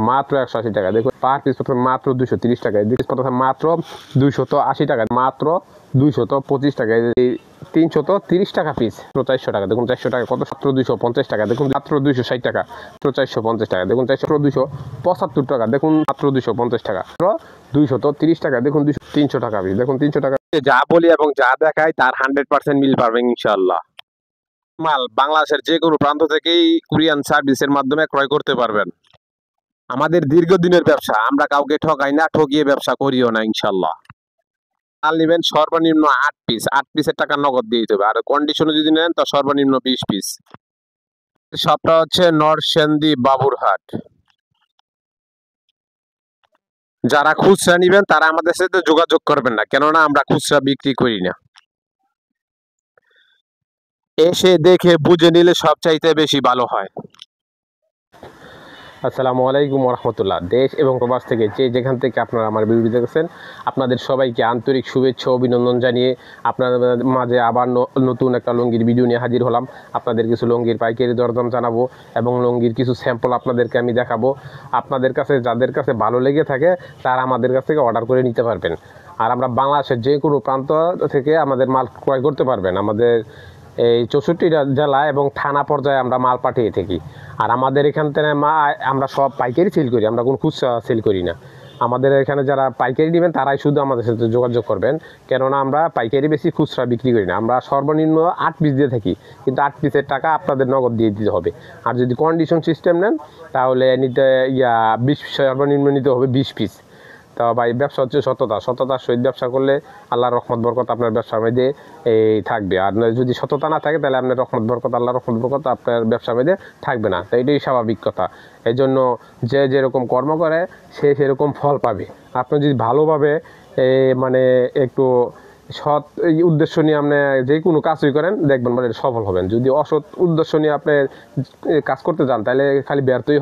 মাত্র 180 টাকা। দেখুন পার পিস পড়তেছে মাত্র 230 টাকা, পিস পড়তেছে মাত্র 280 টাকা, মাত্র 225 টাকা, 330 টাকা পিস, 400 টাকা। দেখুন 400 টাকা কত, মাত্র 250 টাকা। দেখুন মাত্র 260 টাকা, 450 টাকা। দেখুন 275 টাকা। দেখুন মাত্র 250 টাকা, 230 টাকা। দেখুন 300 টাকা পিস। দেখুন 300 টাকা। যা বলি এবং যা দেখায় তার 100% মিল পাবেন ইনশাআল্লাহ। মাল বাংলাদেশের যে কোনো প্রান্ত থেকেই কুরিয়ান সার্ভিসের মাধ্যমে ক্রয় করতে পারবেন। আমাদের দীর্ঘদিনের ব্যবসা, আমরা কাউকে ঠকাই না, ঠকিয়ে ব্যবসা করিও না ইনশাআল্লাহ। মাল নেবেন সর্বনিম্ন 8 পিস, 8 পিসের টাকা নগদ দিয়ে দিতে হবে। আর কন্ডিশনে যদি নেন তো সর্বনিম্ন 20 পিস। সবটা হচ্ছে নরসিংদী বাবুরহাট। যারা খুচরা নিবেন তারা আমাদের সাথে যোগাযোগ করবেন না, কেননা আমরা খুচরা বিক্রি করি না। এসে দেখে বুঝে নিলে সবচাইতে বেশি ভালো হয়। আসসালামু আলাইকুম রহমতুল্লাহ। দেশ এবং প্রবাস থেকে যে যেখান থেকে আপনারা আমার ভিডিও দেখছেন, আপনাদের সবাইকে আন্তরিক শুভেচ্ছা অভিনন্দন জানিয়ে আপনাদের মাঝে আবার নতুন একটা লুঙ্গির ভিডিও নিয়ে হাজির হলাম। আপনাদের কিছু লুঙ্গির পাইকারি দরদাম জানাবো এবং লুঙ্গির কিছু স্যাম্পল আপনাদেরকে আমি দেখাবো। আপনাদের কাছে যাদের কাছে ভালো লেগে থাকে তারা আমাদের কাছ থেকে অর্ডার করে নিতে পারবেন। আর আমরা বাংলাদেশের যে কোনো প্রান্ত থেকে আমাদের মাল ক্রয় করতে পারবেন। আমাদের এই 64 জেলা এবং থানা পর্যায়ে আমরা মাল পাঠিয়ে থাকি। আর আমাদের এখান থেকে আমরা সব পাইকারি সেল করি, আমরা কোনো খুচরা সেল করি না। আমাদের এখানে যারা পাইকারি নেবেন তারাই শুধু আমাদের সাথে যোগাযোগ করবেন, কেননা আমরা পাইকারি বেশি খুচরা বিক্রি করি না। আমরা সর্বনিম্ন 8 পিস দিয়ে থাকি, কিন্তু 8 পিসের টাকা আপনাদের নগদ দিয়ে দিতে হবে। আর যদি কন্ডিশন সিস্টেম নেন তাহলে নিতে 20 সর্বনিম্ন নিতে হবে 20 পিস। তো ভাই ব্যবসা হচ্ছে সততার সহিত ব্যবসা করলে আল্লাহর রহমত বরকত আপনার ব্যবসার মধ্যে এই থাকবে। আর যদি সততা না থাকে তাহলে আপনার রহমত বরকত, আল্লাহর রহমত বরকত আপনার ব্যবসার মধ্যে থাকবে না। তো এটাই স্বাভাবিক কথা। এই জন্য যে যেরকম কর্ম করে সে সেরকম ফল পাবে। আপনি যদি ভালোভাবে মানে একটু সৎ উদ্দেশ্য নিয়ে আপনি যে কোনো কাজই করেন দেখবেন মানে সফল হবেন। যদি অসৎ উদ্দেশ্য নিয়ে আপনি কাজ করতে যান তাহলে খালি ব্যর্থই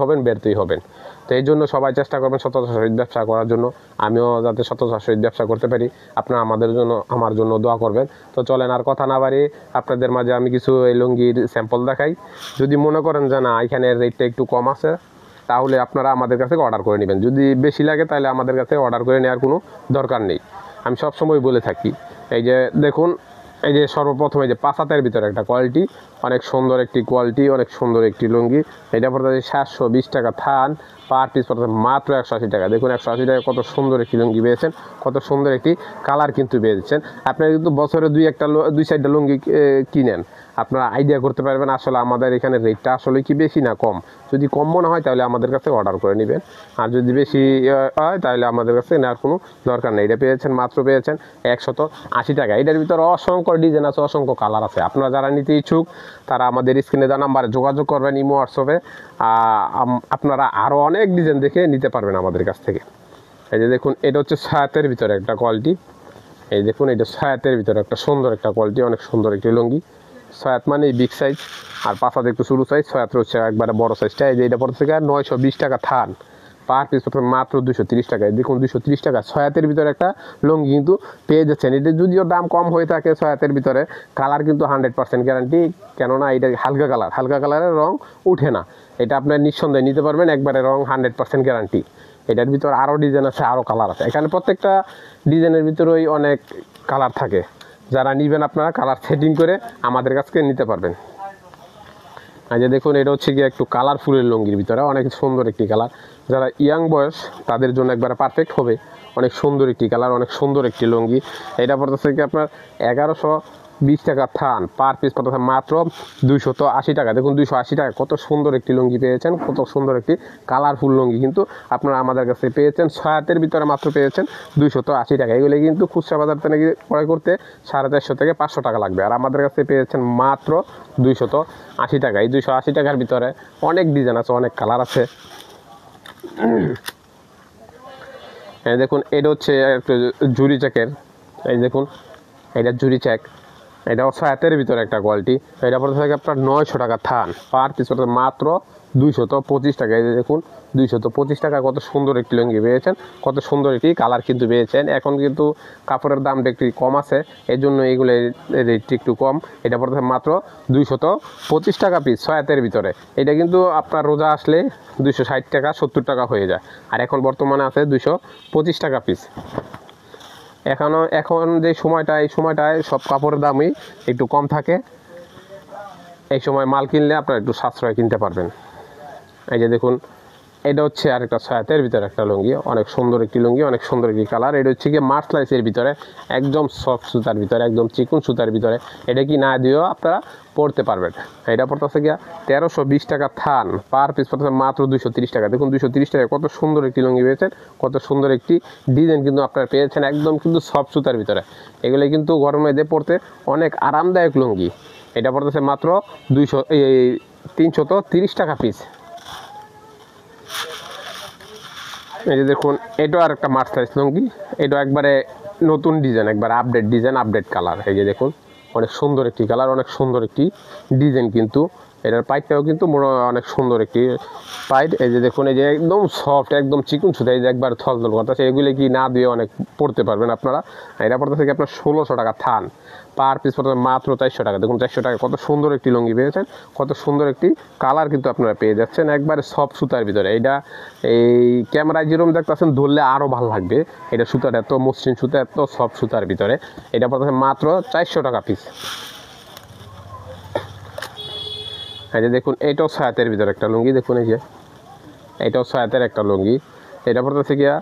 হবেন। তো এই জন্য সবাই চেষ্টা করবেন সততার সহিত ব্যবসা করার জন্য। আমিও যাতে সততার সহিত ব্যবসা করতে পারি, আপনারা আমার জন্য দোয়া করবেন। তো চলেন আর কথা না বাড়িয়ে আপনাদের মাঝে আমি কিছু এই লুঙ্গির স্যাম্পল দেখাই। যদি মনে করেন যে না এখানে রেটটা একটু কম আছে তাহলে আপনারা আমাদের কাছে অর্ডার করে নেবেন। যদি বেশি লাগে তাহলে আমাদের কাছে অর্ডার করে নেওয়ার কোনো দরকার নেই। আমি সবসময় বলে থাকি। এই যে দেখুন, এই যে সর্বপ্রথম এই যে 5 হাতের ভিতরে একটা কোয়ালিটি, অনেক সুন্দর একটি কোয়ালিটি, অনেক সুন্দর একটি লুঙ্গি। এটা পড়তেছে 720 টাকা থান, পার পিস পড়তেছে মাত্র 180 টাকা। দেখুন 180 টাকা কত সুন্দর একটি লুঙ্গি পেয়েছেন, কত সুন্দর একটি কালার কিন্তু পেয়েছেন। আপনারা কিন্তু বছরে 2-4টা লুঙ্গি কিনেন, আপনারা আইডিয়া করতে পারবেন আসলে আমাদের এখানে রেটটা আসলে কি বেশি না কম। যদি কম মনে হয় তাহলে আমাদের কাছে অর্ডার করে নেবেন, আর যদি বেশি হয় তাহলে আমাদের কাছে নেওয়ার কোনো দরকার নেই। এটা পেয়েছেন 180 টাকা। এটার ভিতরে অসংখ্য ডিজাইন আছে, অসংখ্য কালার আছে। আপনারা যারা নিতে ইচ্ছুক তারা আমাদের স্ক্রিনে দেওয়া নাম্বারে যোগাযোগ করবেন, ইমো হোয়াটসঅ্যাপে। আপনারা আরও অনেক ডিজাইন দেখে নিতে পারবেন আমাদের কাছ থেকে। এই যে দেখুন, এটা হচ্ছে ছায়াতের ভিতরে একটা কোয়ালিটি। এই দেখুন, এটা ছায়াতের ভিতরে একটা সুন্দর একটা কোয়ালিটি, অনেক সুন্দর একটি লুঙ্গি। ছায়াত মানে বিগ সাইজ, আর পাশাতে একটু ছোটো সাইজ। ছায়াত হচ্ছে একবারে বড় সাইজটা। এই যে এটা পড়ছে 920 টাকা থান, পার পিস মাত্র 230 টাকায়। দেখুন 230 টাকা ছয়াতের ভিতরে একটা লুঙ্গি কিন্তু পেয়ে যাচ্ছেন। এটা যদিও দাম কম হয়ে থাকে ছয়াতের ভিতরে, কালার কিন্তু 100% গ্যারান্টি, কেননা এটা হালকা কালারের রং উঠে না। এটা আপনার নিঃসন্দেহে নিতে পারবেন, একবারে রং 100% গ্যারান্টি। এটার ভিতরে আরও ডিজাইন আছে, আরও কালার আছে। এখানে প্রত্যেকটা ডিজাইনের ভিতরেই অনেক কালার থাকে। যারা নেবেন আপনারা কালার সেটিং করে আমাদের কাছ থেকে নিতে পারবেন। আর যে দেখুন, এটা হচ্ছে গিয়ে একটু কালারফুলের লুঙ্গির ভিতরে অনেক সুন্দর একটি কালার। যারা ইয়াং বয়স তাদের জন্য একবারে পারফেক্ট হবে। অনেক সুন্দর একটি কালার, অনেক সুন্দর একটি লুঙ্গি। এটা পড়তেছে কি আপনার 1120 টাকা থান, পার পিস পড়তেছে মাত্র 280 টাকা। দেখুন 280 টাকা কত সুন্দর একটি লুঙ্গি পেয়েছেন, কত সুন্দর একটি কালারফুল লুঙ্গি কিন্তু আপনারা আমাদের কাছে পেয়েছেন। 6 হাতের ভিতরে মাত্র পেয়েছেন 280 টাকা। এগুলো কিন্তু খুচরা বাজার থেকে ক্রয় করতে 450 থেকে 500 টাকা লাগবে, আর আমাদের কাছে পেয়েছেন মাত্র 280 টাকা। এই 280 টাকার ভিতরে অনেক ডিজাইন আছে, অনেক কালার আছে। দেখুন, এটা হচ্ছে একটু জুরি চেকের। এই দেখুন, এটা জুরি চেক, এটাও ছায়াতের ভিতরে একটা কোয়ালিটি। এটা পড়তে থাকে আপনার 900 টাকা থান, পার পিস পড়তে মাত্র 225 টাকা। এই যে দেখুন 225 টাকা, কত সুন্দর একটি লুঙ্গি পেয়েছেন, কত সুন্দর একটি কালার কিন্তু পেয়েছেন। এখন কিন্তু কাপড়ের দামটা একটু কম আছে, এই জন্য এইগুলো রেটটি একটু কম। এটা পড়তে মাত্র 225 টাকা পিস ছায়াতের ভিতরে। এটা কিন্তু আপনার রোজা আসলে 260 টাকা 70 টাকা হয়ে যায়, আর এখন বর্তমানে আছে 225 টাকা পিস। এখন যে সময়টা, এই সময়টায় সব কাপড়ের দামই একটু কম থাকে, এই সময় মাল কিনলে আপনারা একটু সাশ্রয় কিনতে পারবেন। এই যে দেখুন এটা হচ্ছে আরেকটা ছায়াতের ভিতরে একটা লুঙ্গি, অনেক সুন্দর একটি লুঙ্গি, অনেক সুন্দর একটি কালার। এটা হচ্ছে কি মার্সলাইসের ভিতরে, একদম সফট সুতার ভিতরে, একদম চিকুন সুতার ভিতরে। এটা কি না দিয়েও আপনারা পরতে পারবেন। এটা পড়তেছে গিয়া 1320 টাকা থান, পার পিস পড়তেছে মাত্র 230 টাকা। দেখুন 230 টাকা, কত সুন্দর একটি লুঙ্গি পেয়েছেন, কত সুন্দর একটি ডিজাইন কিন্তু আপনারা পেয়েছেন, একদম কিন্তু সফট সুতার ভিতরে। এগুলো কিন্তু গরমে দিয়ে পরতে অনেক আরামদায়ক লুঙ্গি। এটা পড়তেছে মাত্র 330 টাকা পিস। এই যে দেখুন এটাও আর একটা মার্সলাইজ লুঙ্গি, এটা একবারে নতুন ডিজাইন, একবার আপডেট ডিজাইন, আপডেট কালার। এই যে দেখুন অনেক সুন্দর একটি কালার, অনেক সুন্দর একটি ডিজাইন কিন্তু। এটার পাইপটাও কিন্তু অনেক সুন্দর একটি পাইপ। এই যে দেখুন, এই যে একদম সফট, একদম চিকুন সুতা, এই যে একবার থলথল করতেছে। এগুলি কি না দিয়ে অনেক পড়তে পারবেন আপনারা। এটা পড়তেছে কি আপনার 1600 টাকা থান, পার পিস পড়তে মাত্র 400 টাকা। দেখুন 400 টাকা, কত সুন্দর একটি লুঙ্গি পেয়েছেন, কত সুন্দর একটি কালার কিন্তু আপনারা পেয়ে যাচ্ছেন, একবারে সফট সুতার ভিতরে। এইটা এই ক্যামেরায় যেরকম দেখতেছেন, ধরলে আরও ভালো লাগবে। এটা সুতাটা এত মসৃণ সুতা, এত সফট সুতার ভিতরে। এটা পড়তেছে মাত্র 400 টাকা পিস। এই যে দেখুন এটাও ছায়াতের ভিতরে একটা লুঙ্গি, দেখুন এই যে এটাও ছায়াতের একটা লুঙ্গি। এটা পড়তেছে গিয়া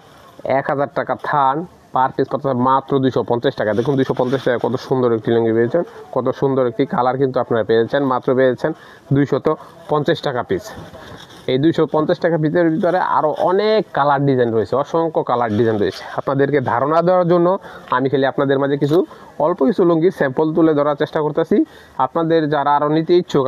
1000 টাকা থান, পার পিস পড়তেছে মাত্র 250 টাকা। দেখুন 250 টাকা, কত সুন্দর একটি লুঙ্গি পেয়েছেন, কত সুন্দর একটি কালার কিন্তু আপনারা পেয়েছেন, মাত্র পেয়েছেন 250 টাকা পিস। এই 250 টাকা পিসের ভিতরে আরও অনেক কালার ডিজাইন রয়েছে, অসংখ্য কালার ডিজাইন রয়েছে। আপনাদেরকে ধারণা দেওয়ার জন্য আমি খালি আপনাদের মাঝে অল্প কিছু লুঙ্গির স্যাম্পল তুলে ধরার চেষ্টা করতেছি। আপনাদের যারা আরও নিতে ইচ্ছুক,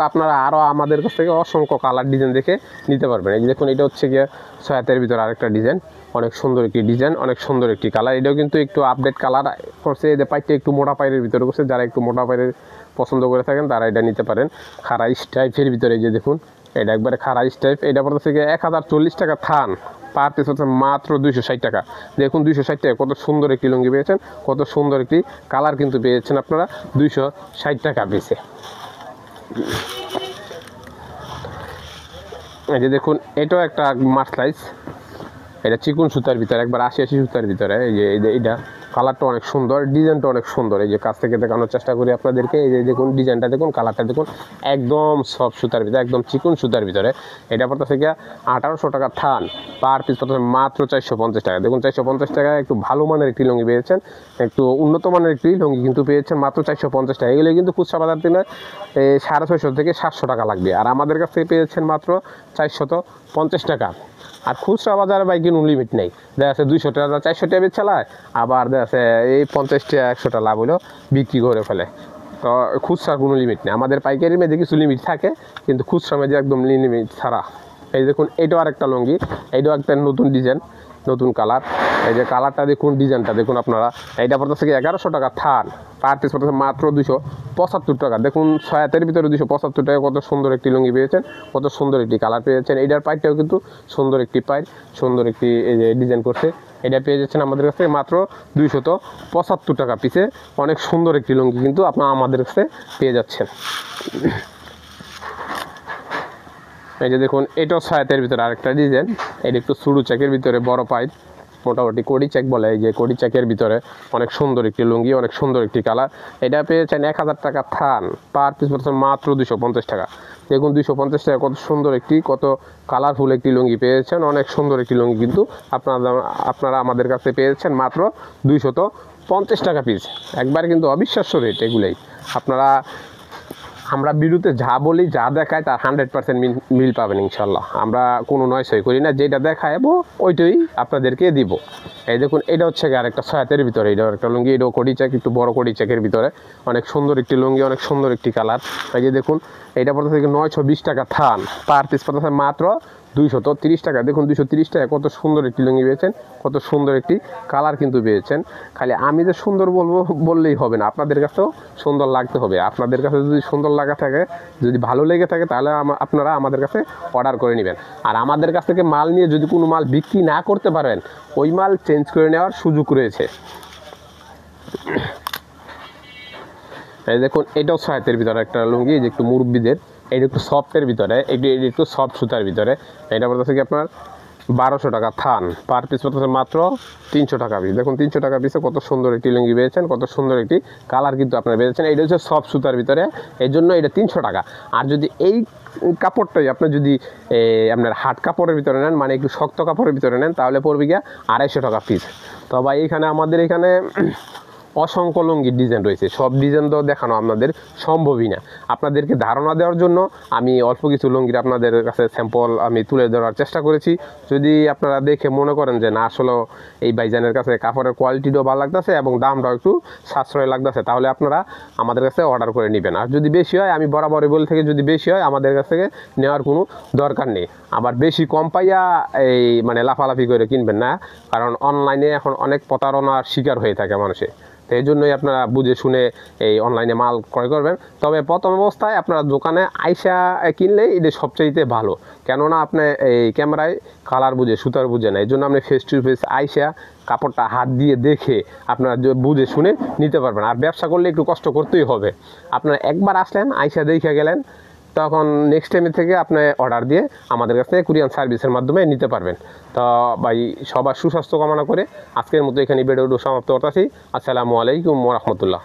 আপনারা আরও আমাদের কাছ থেকে অসংখ্য কালার ডিজাইন দেখে নিতে পারবেন। এই যে দেখুন এটা হচ্ছে গিয়ে ছায়াতের ভিতরে আরেকটা ডিজাইন, অনেক সুন্দর একটি ডিজাইন, অনেক সুন্দর একটি কালার। এটাও কিন্তু একটু আপডেট কালার করছে, এদের পাইপটা একটু মোটা পাইরের ভিতরে করছে। যারা একটু মোটা পাইরের পছন্দ করে থাকেন তারা এটা নিতে পারেন। খাড়া স্টাইপের ভিতরে এই যে দেখুন এটা একবারে খাড়া স্টাইপ। এটা পড়তেছে গিয়ে 1040 টাকা থান, পার পিস হচ্ছে মাত্র 260 টাকা। দেখুন 260 টাকা, কত সুন্দর একটি লুঙ্গি পেয়েছেন, কত সুন্দর একটি কালার কিন্তু পেয়েছেন আপনারা 260 টাকা পিসে। এই যে দেখুন এটাও একটা মার্সলাইজ, এটা চিকুন সুতার ভিতরে, একবার 80 সুতার ভিতরে। এই যে এইটা কালারটা অনেক সুন্দর, ডিজাইনটা অনেক সুন্দর। এই যে কাছ থেকে দেখানোর চেষ্টা করি আপনাদেরকে। এই যে দেখুন ডিজাইনটা দেখুন, কালারটা দেখুন, একদম সফট সুতার ভিতরে, একদম চিকুন সুতার ভিতরে। এটা পড়তেছে গিয়া 1800 টাকা থান, পার পিস পড়তেছে মাত্র 450 টাকা। দেখুন 450 টাকায় একটু ভালো মানের একটি লুঙ্গি পেয়েছেন, একটু উন্নত মানের একটি লুঙ্গি কিন্তু পেয়েছেন মাত্র 450 টাকা। এগুলো কিন্তু খুচরা বাজার থেকে 650 থেকে 700 টাকা লাগবে, আর আমাদের কাছ থেকে পেয়েছেন মাত্র 450 টাকা। আর খুচরা বাজারে ভাই কোনো লিমিট নেই, দেখা যাচ্ছে 200 টাকা 400 টাকা চালায়, আবার দেখা যাচ্ছে এই 50 টাকা 100 টাকা লাভ হলেও বিক্রি করে ফেলে। তো খুচরা কোনো লিমিট নেই, আমাদের পাইকারির মধ্যে কিছু লিমিট থাকে, কিন্তু খুচরা মধ্যে একদম লিমিট ছাড়া। এই দেখুন এটাও আরেকটা লুঙ্গি, এইটাও একটা নতুন ডিজাইন, নতুন কালার। এই যে কালারটা দেখুন, ডিজাইনটা দেখুন আপনারা। এইটা পড়তেছে 1100 টাকা থান, পার পিস পড়তেছে মাত্র 275 টাকা। দেখুন ছায়াতের ভিতরে 275 টাকা, কত সুন্দর একটি লুঙ্গি পেয়েছেন, কত সুন্দর একটি কালার পেয়েছেন। এইটার পাইপটাও কিন্তু সুন্দর একটি পাইপ, সুন্দর একটি এই যে ডিজাইন করছে। এটা পেয়ে যাচ্ছেন আমাদের কাছে মাত্র 275 টাকা পিসে। অনেক সুন্দর একটি লুঙ্গি কিন্তু আপনারা আমাদের কাছে পেয়ে যাচ্ছেন। এই যে দেখুন এটাও ছায়াতের ভিতরে আরেকটা ডিজাইন, এটা একটু সরু চেকের ভিতরে বড় পাইপ, মোটামুটি কোডি চেক বলে। এই যে কোডি চেকের ভিতরে অনেক সুন্দর একটি লুঙ্গি, অনেক সুন্দর একটি কালার। এটা পেয়েছেন 1000 টাকা থান, পার পিস পড়ছেন মাত্র 250 টাকা। দেখুন 250 টাকা, কত সুন্দর একটি, কত কালারফুল একটি লুঙ্গি পেয়েছেন, অনেক সুন্দর একটি লুঙ্গি কিন্তু আপনারা আমাদের কাছে পেয়েছেন মাত্র 250 টাকা পিস। একবার কিন্তু অবিশ্বাস্য রেট এগুলোই। আমরা ভিডিওতে যা বলি, যা দেখায় তার 100% মিল পাবেন ইনশাল্লাহ। আমরা কোনো নয় সই করি না, যেটা দেখাবো ওইটাই আপনাদেরকে দিব। এই দেখুন এটা হচ্ছে আরেকটা ছায়াতের ভিতরে, এটাও একটা লুঙ্গি, এটাও কোডি চেক, একটু বড় কোডি চেকের ভিতরে, অনেক সুন্দর একটি লুঙ্গি, অনেক সুন্দর একটি কালার। এই যে দেখুন এটা পড়তে থেকে 920 টাকা থান, পার পিস পড়তেছে মাত্র 230 টাকা। দেখুন 230 টাকা কত সুন্দর একটি লুঙ্গি পেয়েছেন, কত সুন্দর একটি কালার কিন্তু পেয়েছেন। খালি আমি যে সুন্দর বলবো বললেই হবে না, আপনাদের কাছেও সুন্দর লাগতে হবে। আপনাদের কাছে যদি সুন্দর লাগা থাকে, যদি ভালো লেগে থাকে, তাহলে আপনারা আমাদের কাছে অর্ডার করে নেবেন। আর আমাদের কাছ থেকে মাল নিয়ে যদি কোনো মাল বিক্রি না করতে পারেন, ওই মাল চেঞ্জ করে নেওয়ার সুযোগ রয়েছে। এই দেখুন এটাও সাইতের ভিতরে একটা লুঙ্গি, যে একটু মুরব্বীদের, এটা একটু সফটের ভিতরে, একটু সফট সুতার ভিতরে। এটা বলতেছে কি আপনার 1200 টাকা থান, পার পিস পড়তেছে মাত্র 300 টাকা পিস। দেখুন 300 টাকা পিসে কত সুন্দর একটি লুঙ্গি পেয়েছেন, কত সুন্দর একটি কালার কিন্তু আপনারা পেয়েছেন। এটা হচ্ছে সফট সুতার ভিতরে, এই জন্য এটা 300 টাকা। আর যদি এই কাপড়টাই আপনি যদি আপনার হাট কাপড়ের ভিতরে নেন, মানে একটু শক্ত কাপড়ের ভিতরে নেন, তাহলে পড়বে গিয়া 250 টাকা পিস। তো ভাই এখানে আমাদের এখানে অসংখ্য লুঙ্গির ডিজাইন রয়েছে, সব ডিজাইন তো দেখানো আপনাদের সম্ভবই না। আপনাদেরকে ধারণা দেওয়ার জন্য আমি অল্প কিছু লুঙ্গির আপনাদের কাছে স্যাম্পল আমি তুলে ধরার চেষ্টা করেছি। যদি আপনারা দেখে মনে করেন যে না আসলে এই ভাইজানের কাছে কাপড়ের কোয়ালিটিটাও ভালো লাগতেছে এবং দামটাও একটু সাশ্রয় লাগতেছে, তাহলে আপনারা আমাদের কাছে অর্ডার করে নেবেন। আর যদি বেশি হয়, আমি বরাবরই বলে থেকে, যদি বেশি হয় আমাদের কাছ থেকে নেওয়ার কোনো দরকার নেই। আবার বেশি কম পাইয়া এই মানে লাফালাফি করে কিনবেন না, কারণ অনলাইনে এখন অনেক প্রতারণার শিকার হয়ে থাকে মানুষে। তো এই জন্যই আপনারা বুঝে শুনে এই অনলাইনে মাল ক্রয় করবেন। তবে প্রথম অবস্থায় আপনারা দোকানে আইসা কিনলে এটা সবচাইতে ভালো, কেননা আপনি এই ক্যামেরায় কালার বুঝে সুতার বুঝে না। এই জন্য আপনি ফেস টু ফেস আইসা কাপড়টা হাত দিয়ে দেখে আপনারা বুঝে শুনে নিতে পারবেন। আর ব্যবসা করলে একটু কষ্ট করতেই হবে। আপনারা একবার আসলেন, আইসা দেখে গেলেন, তখন নেক্সট টাইমের থেকে আপনি অর্ডার দিয়ে আমাদের কাছ থেকে কুরিয়ার সার্ভিসের মাধ্যমে নিতে পারবেন। তো ভাই সবার সুস্বাস্থ্য কামনা করে আজকের মতো এখানে ভিডিওটি সমাপ্ত করতেছি। আসসালামু আলাইকুম ওয়া রাহমাতুল্লাহ।